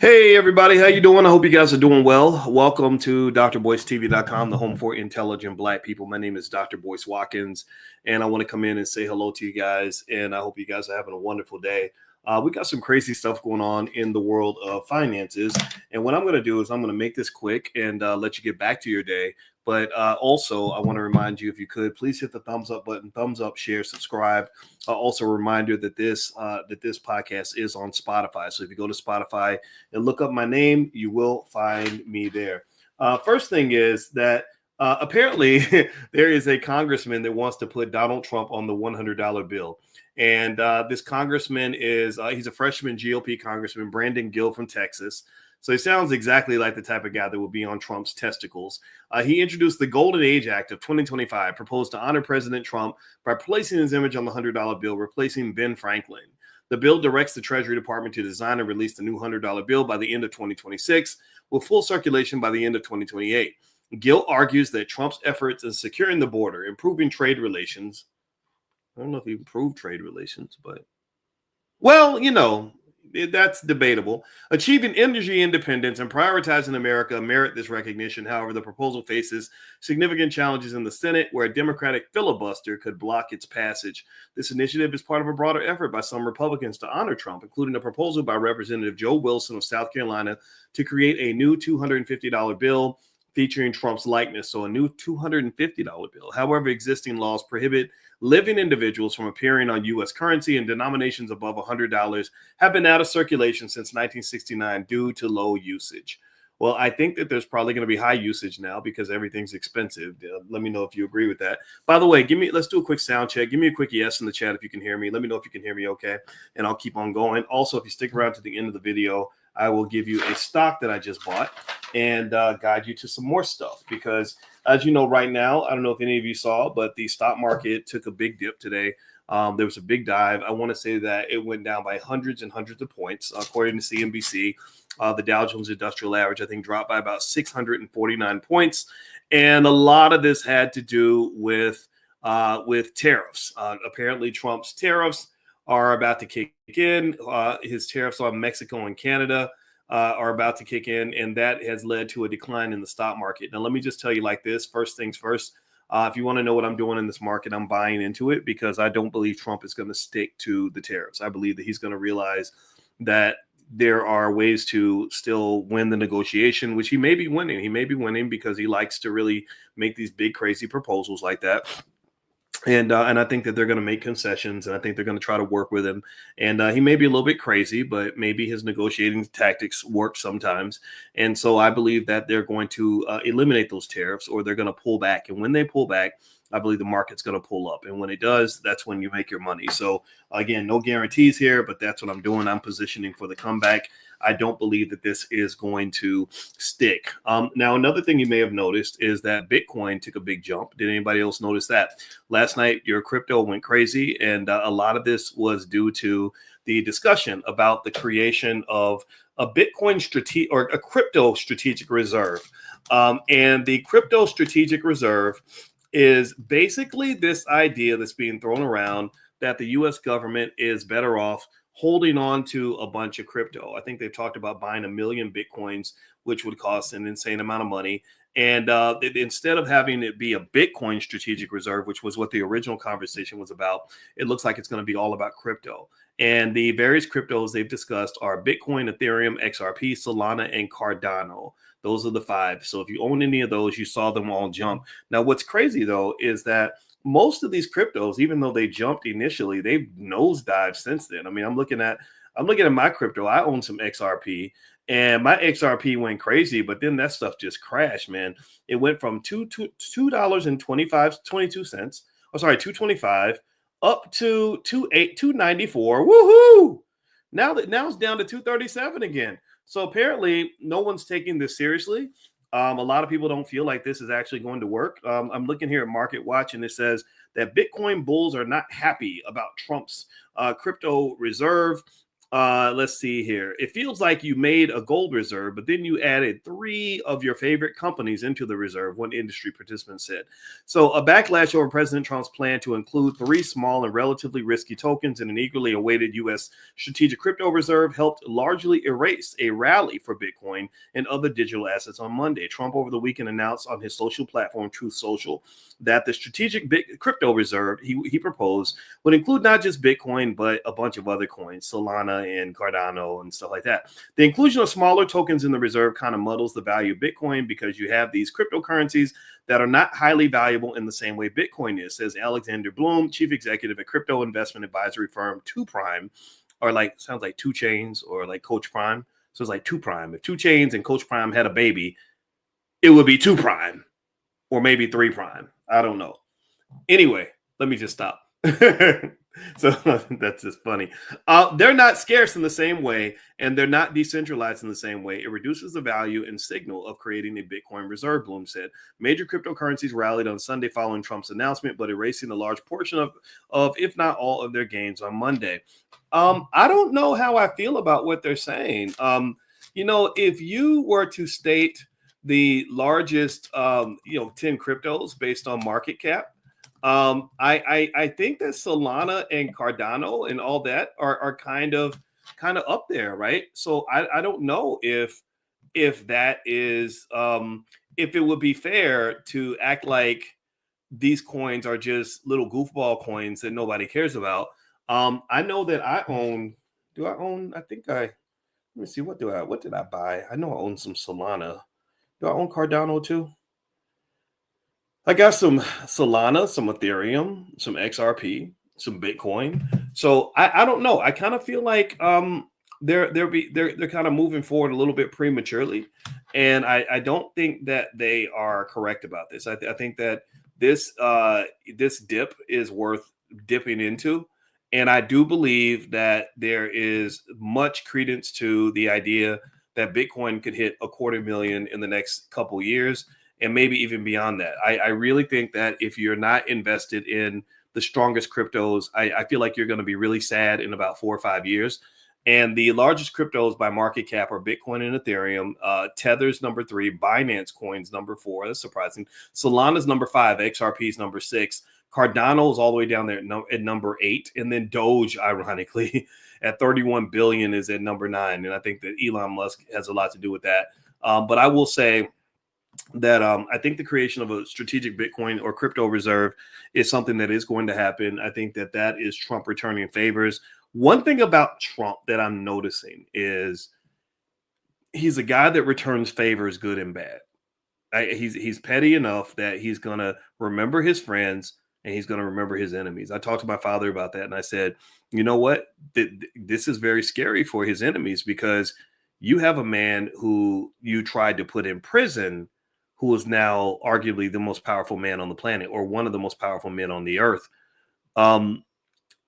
Hey everybody, how you doing? I hope you guys are doing well. Welcome to drboycetv.com, the home for intelligent black people. My name is Dr. Boyce Watkins, and I want to come in and say hello to you guys, and I hope you guys are having a wonderful day. We got some crazy stuff going on in the world of finances, and what I'm going to do is I'm going to make this quick and let you get back to your day. But also, I want to remind you, if you could, please hit the thumbs up button, thumbs up, share, subscribe. Also, a reminder that this podcast is on Spotify. So if you go to Spotify and look up my name, you will find me there. First thing is that apparently there is a congressman that wants to put Donald Trump on the $100 bill. And this congressman he's a freshman GOP Congressman, Brandon Gill from Texas. So he sounds exactly like the type of guy that would be on Trump's testicles. He introduced the Golden Age Act of 2025, proposed to honor President Trump by placing his image on the $100 bill, replacing Ben Franklin. The bill directs the Treasury Department to design and release the new $100 bill by the end of 2026, with full circulation by the end of 2028. Gill argues that Trump's efforts in securing the border, improving trade relations, I don't know if he improved trade relations, but, well, that's debatable. Achieving energy independence and prioritizing America merit this recognition. However, the proposal faces significant challenges in the Senate, where a Democratic filibuster could block its passage. This initiative is part of a broader effort by some Republicans to honor Trump, including a proposal by Representative Joe Wilson of South Carolina to create a new $250 bill featuring Trump's likeness. So a new $250 bill. However, existing laws prohibit living individuals from appearing on U.S. currency, and denominations above $100 have been out of circulation since 1969 due to low usage. Well, I think that there's probably going to be high usage now because everything's expensive. Let me know if you agree with that. By the way, let's do a quick sound check. Give me a quick yes in the chat if you can hear me. Let me know if you can hear me okay, and I'll keep on going. Also, if you stick around to the end of the video, I will give you a stock that I just bought and guide you to some more stuff, because as you know, right now, I don't know if any of you saw, but the stock market took a big dip today. There was a big dive. I want to say that it went down by hundreds and hundreds of points. According to CNBC, the Dow Jones Industrial Average, I think, dropped by about 649 points. And a lot of this had to do with tariffs. Apparently, Trump's tariffs are about to kick in. His tariffs on Mexico and Canada are about to kick in, and that has led to a decline in the stock market. Now, let me just tell you like this. First things first, if you want to know what I'm doing in this market, I'm buying into it because I don't believe Trump is going to stick to the tariffs. I believe that he's going to realize that there are ways to still win the negotiation, which he may be winning. He may be winning because he likes to really make these big, crazy proposals like that. And I think that they're going to make concessions, and I think they're going to try to work with him. And he may be a little bit crazy, but maybe his negotiating tactics work sometimes. And so I believe that they're going to eliminate those tariffs, or they're going to pull back. And when they pull back, I believe the market's going to pull up. And when it does, that's when you make your money. So again, no guarantees here, but that's what I'm doing. I'm positioning for the comeback. I don't believe that this is going to stick. Now, another thing you may have noticed is that Bitcoin took a big jump. Did anybody else notice that? Last night, your crypto went crazy, and a lot of this was due to the discussion about the creation of a Bitcoin or a crypto strategic reserve. And the crypto strategic reserve is basically this idea that's being thrown around that the U.S. government is better off holding on to a bunch of crypto. I think they've talked about buying 1 million Bitcoins, which would cost an insane amount of money. And instead of having it be a Bitcoin strategic reserve, which was what the original conversation was about, it looks like it's going to be all about crypto. And the various cryptos they've discussed are Bitcoin, Ethereum, XRP, Solana, and Cardano. Those are the 5. So if you own any of those, you saw them all jump. Now, what's crazy, though, is that most of these cryptos, even though they jumped initially, they've nosedived since then. I mean, I'm looking at my crypto. I own some XRP, and my XRP went crazy, but then that stuff just crashed, man. It went from $2.22, $2.25 up to $2.94. Woohoo! Now it's down to $2.37 again. So apparently, no one's taking this seriously. A lot of people don't feel like this is actually going to work. I'm looking here at Market Watch, and it says that Bitcoin bulls are not happy about Trump's crypto reserve. Let's see here. It feels like you made a gold reserve, but then you added 3 of your favorite companies into the reserve, one industry participant said. So, a backlash over President Trump's plan to include 3 small and relatively risky tokens in an eagerly awaited U.S. strategic crypto reserve helped largely erase a rally for Bitcoin and other digital assets on Monday. Trump over the weekend announced on his social platform, Truth Social, that the strategic crypto reserve he proposed would include not just Bitcoin, but a bunch of other coins, Solana and Cardano and stuff like that. The inclusion of smaller tokens in the reserve kind of muddles the value of Bitcoin because you have these cryptocurrencies that are not highly valuable in the same way Bitcoin is, says Alexander Bloom, chief executive at crypto investment advisory firm 2Prime, or like sounds like 2 Chains or like Coach Prime. So it's like 2Prime. If 2 Chains and Coach Prime had a baby, it would be 2Prime or maybe 3Prime. I don't know. Anyway, let me just stop. So that's just funny. They're not scarce in the same way, and they're not decentralized in the same way. It reduces the value and signal of creating a Bitcoin reserve, Bloom said. Major cryptocurrencies rallied on Sunday following Trump's announcement, but erasing a large portion of if not all, of their gains on Monday. I don't know how I feel about what they're saying. If you were to state the largest, 10 cryptos based on market cap, I think that Solana and Cardano and all that are kind of up there, right? So I don't know if that is if it would be fair to act like these coins are just little goofball coins that nobody cares about. I know that I own. Do I own? I think I. Let me see. What did I buy? I know I own some Solana. Do I own Cardano too? I got some Solana, some Ethereum, some XRP, some Bitcoin. So I don't know. I kind of feel like they're kind of moving forward a little bit prematurely, and I don't think that they are correct about this. I think that this dip is worth dipping into, and I do believe that there is much credence to the idea that Bitcoin could hit 250,000 in the next couple years and maybe even beyond that. I really think that if you're not invested in the strongest cryptos, I feel like you're going to be really sad in about 4 or 5 years. And the largest cryptos by market cap are Bitcoin and Ethereum. Tether's number 3, Binance Coin's number 4. That's surprising. Solana's number 5, XRP's number 6. Cardano's all the way down there at number 8. And then Doge, ironically, at 31 billion is at number 9. And I think that Elon Musk has a lot to do with that. But I will say that I think the creation of a strategic Bitcoin or crypto reserve is something that is going to happen. I think that is Trump returning favors. One thing about Trump that I'm noticing is he's a guy that returns favors, good and bad. He's petty enough that he's going to remember his friends and he's going to remember his enemies. I talked to my father about that, and I said, you know what? This is very scary for his enemies, because you have a man who you tried to put in prison who is now arguably the most powerful man on the planet, or one of the most powerful men on the earth.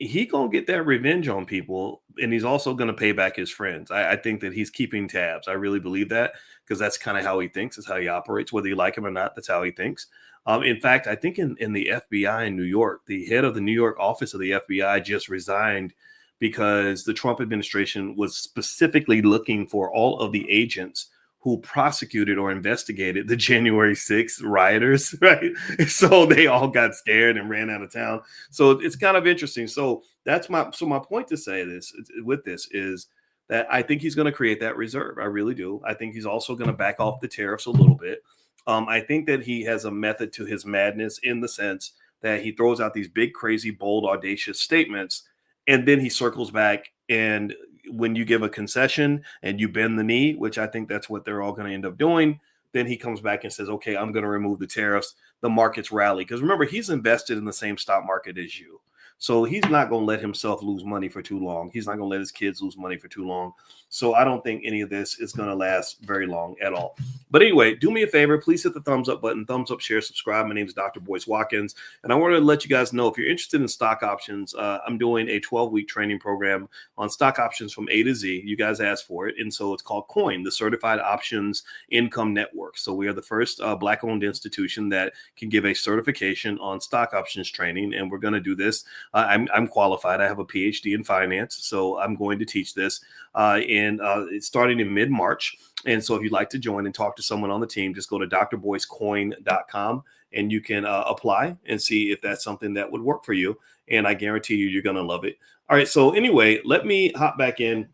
He gonna get that revenge on people, and he's also gonna pay back his friends. I think that he's keeping tabs. I really believe that, because that's kind of how he thinks. It's how he operates, whether you like him or not. That's how he thinks. In fact, I think in the FBI in New York, the head of the New York office of the FBI just resigned because the Trump administration was specifically looking for all of the agents who prosecuted or investigated the January 6th rioters, right? So they all got scared and ran out of town. So it's kind of interesting. So my point to say this with this is that I think he's going to create that reserve. I really do. I think he's also going to back off the tariffs a little bit. I think that he has a method to his madness, in the sense that he throws out these big, crazy, bold, audacious statements, and then he circles back, and when you give a concession and you bend the knee, which I think that's what they're all going to end up doing, then he comes back and says, okay, I'm going to remove the tariffs. The markets rally. Because remember, he's invested in the same stock market as you. So he's not going to let himself lose money for too long. He's not going to let his kids lose money for too long. So I don't think any of this is going to last very long at all. But anyway, do me a favor. Please hit the thumbs up button, thumbs up, share, subscribe. My name is Dr. Boyce Watkins. And I want to let you guys know, if you're interested in stock options, I'm doing a 12-week training program on stock options from A to Z. You guys asked for it. And so it's called COIN, the Certified Options Income Network. So we are the first Black-owned institution that can give a certification on stock options training. And we're going to do this I'm qualified. I have a PhD in finance, so I'm going to teach this. And it's starting in mid-March. And so if you'd like to join and talk to someone on the team, just go to drboycecoin.com and you can apply and see if that's something that would work for you. And I guarantee you're going to love it. All right. So anyway, let me hop back in.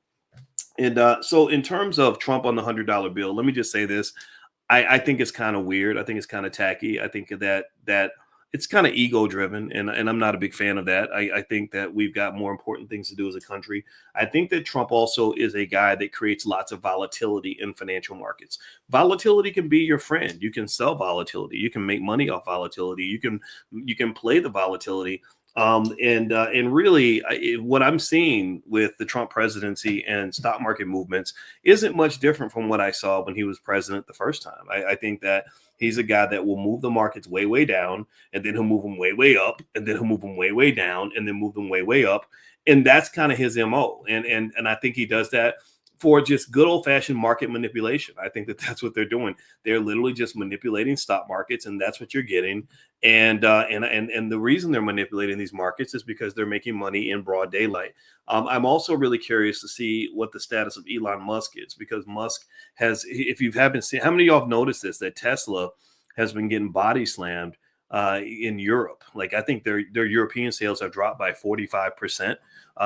And so in terms of Trump on the $100 bill, let me just say this. I think it's kind of weird. I think it's kind of tacky. I think that it's kind of ego driven, and I'm not a big fan of that. I think that we've got more important things to do as a country. I think that Trump also is a guy that creates lots of volatility in financial markets. Volatility can be your friend. You can sell volatility. You can make money off volatility. You can play the volatility. And really, what I'm seeing with the Trump presidency and stock market movements isn't much different from what I saw when he was president the first time. I think that he's a guy that will move the markets way, way down, and then he'll move them way, way up, and then he'll move them way, way down, and then move them way, way up. And that's kind of his MO. And I think he does that for just good old fashioned market manipulation. I think that that's what they're doing. They're literally just manipulating stock markets, and that's what you're getting. And the reason they're manipulating these markets is because they're making money in broad daylight. I'm also really curious to see what the status of Elon Musk is, because Musk has, if you haven't seen, how many of y'all have noticed this, that Tesla has been getting body slammed in Europe? Like, I think their European sales have dropped by 45%.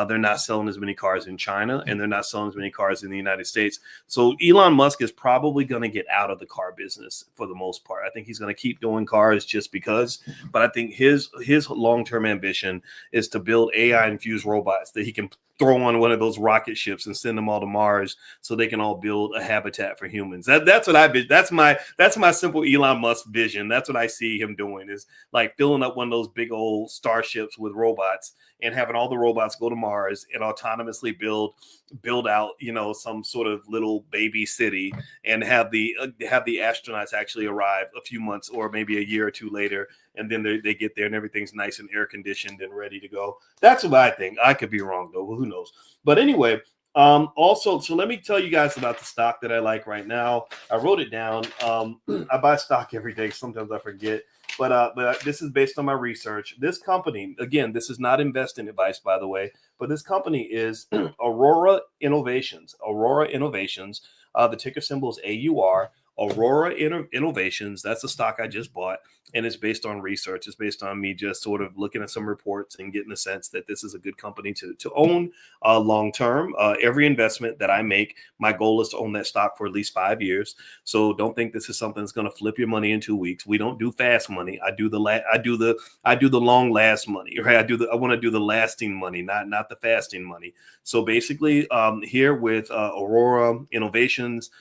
They're not selling as many cars in China, and they're not selling as many cars in the United States. So Elon Musk is probably going to get out of the car business for the most part. I think he's going to keep doing cars just because, but I think his long-term ambition is to build AI-infused robots that he can throw on one of those rocket ships and send them all to Mars so they can all build a habitat for humans. That's what that's my simple Elon Musk vision. That's what I see him doing, is like filling up one of those big old starships with robots and having all the robots go to Mars and autonomously build out, some sort of little baby city, and have the astronauts actually arrive a few months or maybe a year or two later. And then they get there and everything's nice and air conditioned and ready to go. That's what I think. I could be wrong though. Well, who knows? But anyway, also, so let me tell you guys about the stock that I like right now. I wrote it down. I buy stock every day. Sometimes I forget. But this is based on my research. This company, again, this is not investing advice, by the way, but this company is Aurora Innovations. Aurora Innovations. The ticker symbol is AUR. Aurora Innovations. That's the stock I just bought, and it's based on research. It's based on me just sort of looking at some reports and getting a sense that this is a good company to own long term. Every investment that I make, my goal is to own that stock for at least 5 years. So don't think this is something that's going to flip your money in 2 weeks. We don't do fast money. I do the long last money, right? I want to do the lasting money, not the fasting money. So basically, here with Aurora Innovations.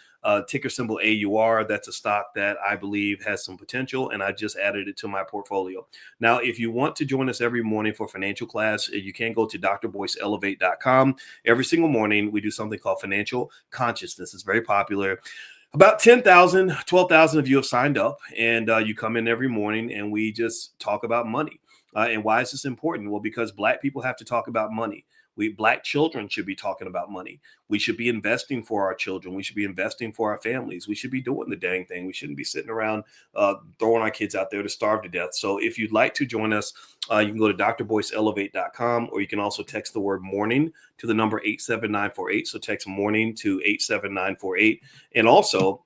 Ticker symbol AUR. That's a stock that I believe has some potential, and I just added it to my portfolio. Now, if you want to join us every morning for financial class, you can go to drboyceelevate.com. Every single morning, we do something called financial consciousness. It's very popular. About 10,000, 12,000 of you have signed up, and you come in every morning, and we just talk about money. And why is this important? Well, because Black people have to talk about money. Black children should be talking about money. We should be investing for our children. We should be investing for our families. We should be doing the dang thing. We shouldn't be sitting around throwing our kids out there to starve to death. So if you'd like to join us, you can go to drboyceelevate.com, or you can also text the word morning to the number 87948. So text morning to 87948. And also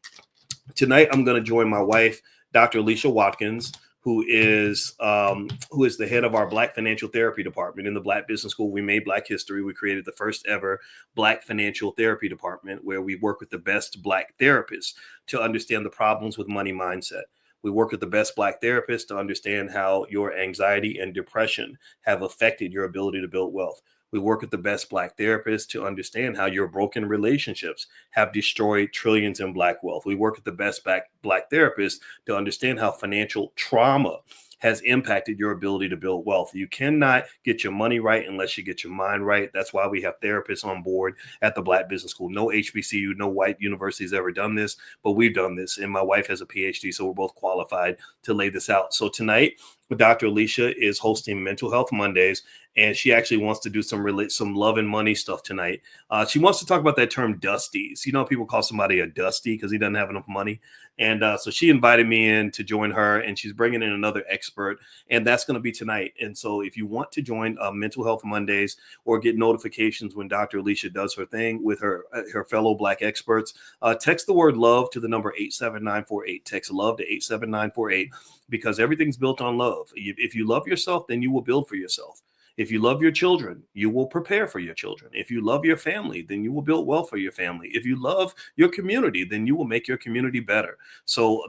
tonight, I'm going to join my wife, Dr. Alicia Watkins, who is the head of our Black Financial Therapy Department in the Black Business School. We made Black history. We created the first ever Black Financial Therapy Department, where we work with the best Black therapists to understand the problems with money mindset. We work with the best Black therapists to understand how your anxiety and depression have affected your ability to build wealth. We work with the best Black therapists to understand how your broken relationships have destroyed trillions in Black wealth. We work with the best Black therapists to understand how financial trauma has impacted your ability to build wealth. You cannot get your money right unless you get your mind right. That's why we have therapists on board at the Black Business School. No HBCU, no white university has ever done this, but we've done this. And my wife has a PhD, so we're both qualified to lay this out. So tonight, Dr. Alicia is hosting Mental Health Mondays, and she actually wants to do some love and money stuff tonight. She wants to talk about that term dusties. You know, people call somebody a dusty because he doesn't have enough money. And so she invited me in to join her, and she's bringing in another expert expert, and that's going to be tonight. And so if you want to join Mental Health Mondays or get notifications when Dr. Alicia does her thing with her fellow Black experts, text the word love to the number 87948. Text love to 87948, because everything's built on love. If you love yourself, then you will build for yourself. If you love your children, you will prepare for your children. If you love your family, then you will build wealth for your family. If you love your community, then you will make your community better. So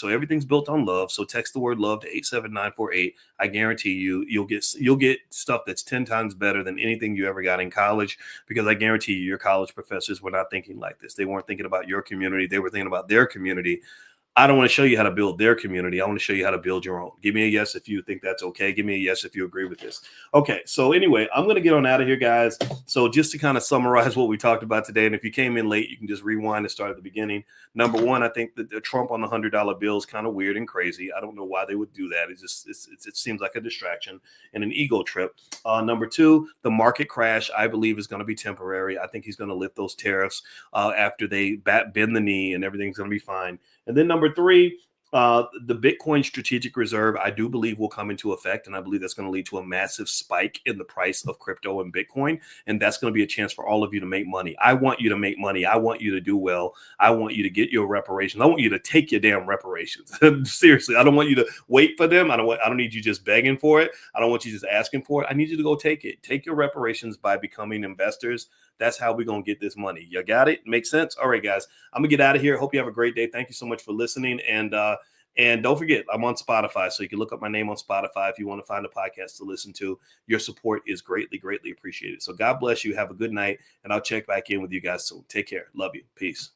everything's built on love. So text the word love to 87948. I guarantee you'll get stuff that's 10 times better than anything you ever got in college, because I guarantee you your college professors were not thinking like this. They weren't thinking about your community. They were thinking about their community. I don't want to show you how to build their community. I want to show you how to build your own. Give me a yes if you think that's okay. Give me a yes if you agree with this. Okay, so anyway, I'm going to get on out of here, guys. So just to kind of summarize what we talked about today, and if you came in late, you can just rewind and start at the beginning. Number one, I think that the Trump on the $100 bill is kind of weird and crazy. I don't know why they would do that. It seems like a distraction and an ego trip. Number two, the market crash, I believe, is going to be temporary. I think he's going to lift those tariffs after they bend the knee, and everything's going to be fine. And then number three, the Bitcoin strategic reserve, I do believe, will come into effect. And I believe that's going to lead to a massive spike in the price of crypto and Bitcoin. And that's going to be a chance for all of you to make money. I want you to make money. I want you to do well. I want you to get your reparations. I want you to take your damn reparations. Seriously, I don't want you to wait for them. I don't need you just begging for it. I don't want you just asking for it. I need you to go take it. Take your reparations by becoming investors. That's how we're going to get this money. You got it? Makes sense? All right, guys, I'm going to get out of here. Hope you have a great day. Thank you so much for listening. And don't forget, I'm on Spotify, so you can look up my name on Spotify if you want to find a podcast to listen to. Your support is greatly, greatly appreciated. So God bless you. Have a good night, and I'll check back in with you guys soon. Take care. Love you. Peace.